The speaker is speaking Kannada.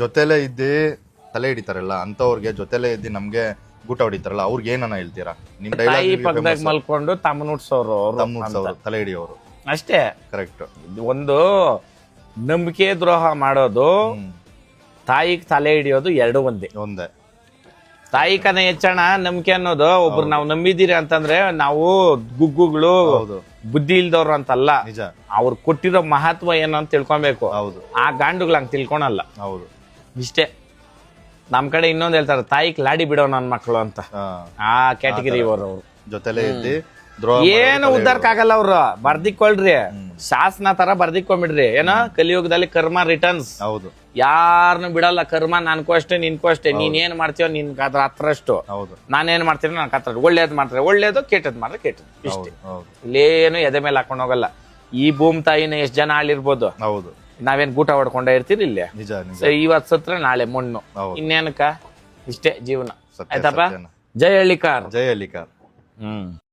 ಜೊತೆಲೆ ಇದ್ದಿ ತಲೆ ಹಿಡಿತಾರಲ್ಲ ಅಂತವ್ರಿಗೆ ಜೊತೆಲೆ ಇದ್ದಿ ನಮ್ಗೆ ಗೂಟ ಹೊಡಿತಾರಲ್ಲ ಅವ್ರಿಗೆ ಏನನ್ನ ಹೇಳ್ತೀರಾ? ನಿಮ್ ತಾಯಿ ಡೈಲಾಗ್ ಪಕ್ಕದಾಗ ಮಲ್ಕೊಂಡು ತಮ್ಮ ನುಡ್ಸೋರು ತಲೆ ಹಿಡಿಯೋರು. ಅಷ್ಟೇ. ಕರೆಕ್ಟ್. ಒಂದು ನಂಬಿಕೆ ದ್ರೋಹ ಮಾಡೋದು, ತಾಯಿಗೆ ತಲೆ ಹಿಡಿಯೋದು ಎರಡು ಒಂದೇ. ತಾಯಿ ಕನ ಹೆಚ್ಚಣ ನಂಬಿಕೆ ಅನ್ನೋದು ಒಬ್ರು ನಾವು ನಂಬಿದೀರಿ ಅಂತಂದ್ರೆ ನಾವು ಗುಗ್ಗುಗಳು ಬುದ್ಧಿ ಇಲ್ದವ್ರು ಅಂತಲ್ಲ, ನಿಜ. ಅವ್ರು ಕೊಟ್ಟಿರೋ ಮಹತ್ವ ಏನು ಅಂತ ತಿಳ್ಕೊಬೇಕು. ಹೌದು. ಆ ಗಾಂಡುಗಳು ಹಂಗ್ ತಿಳ್ಕೊಳಲ್ಲ. ಹೌದು. ಇಷ್ಟೇ. ನಮ್ ಕಡೆ ಇನ್ನೊಂದ್ ಹೇಳ್ತಾರೆ, ತಾಯಿಗ್ ಲಾಡಿ ಬಿಡೋ ನನ್ ಮಕ್ಳು ಅಂತ. ಆ ಕ್ಯಾಟಗಿರಿ ಅವರು ಜೊತೆಲೆ ಇದ್ದಿ ಏನು ಉದ್ದಾರಕ್ಕಾಗಲ್ಲ. ಅವ್ರು ಬರ್ದಿಕ್ಕೊಳ್ರಿ, ಶಾಸನ ತರ ಬರ್ದಿಕ್ಕೊಂಬಿಡ್ರಿ. ಏನೋ ಕಲಿಯುಗದಲ್ಲಿ ಕರ್ಮ ರಿಟರ್ನ್ಸ್. ಹೌದು. ಯಾರನ್ನು ಬಿಡಲ್ಲ. ಕರ್ಮ ನನ್ಕೋ ಅಷ್ಟೇ ನಿನ್ಕೋ ಅಷ್ಟೇ. ನೀನ್ ಏನ್ ಮಾಡ್ತೀವ ನಿನ್ ಅದ್ರ ಹತ್ರಷ್ಟು, ನಾನೇನ್ ಮಾಡ್ತೀನಿ ನನ್ ಹತ್ರ. ಒಳ್ಳೇದ್ ಮಾಡ್ತಾರೆ ಒಳ್ಳೇದು, ಕೆಟ್ಟದ್ ಮಾಡ್ರೆ ಕೆಟ್ಟದ್. ಇಷ್ಟೇ. ಇಲ್ಲೇನು ಎದೆ ಮೇಲೆ ಹಾಕೊಂಡ್ ಹೋಗಲ್ಲ. ಈ ಭೂಮಿ ತಾಯಿನ ಎಷ್ಟ್ ಜನ ಆಳಿರ್ಬೋದು. ಹೌದು. ನಾವೇನ್ ಗೂಟ ಹೊಡ್ಕೊಂಡೇ ಇರ್ತೀರಿ ಇಲ್ಲೇ. ಇವತ್ ಸತ್ರ ನಾಳೆ ಮಣ್ಣು. ಇನ್ನೇನಕ್ಕ? ಇಷ್ಟೇ ಜೀವನ. ಆಯ್ತಪ್ಪ. ಜೈ ಹಳ್ಳಿಕಾರ್. ಜೈ ಹಳ್ಳಿಕಾರ್.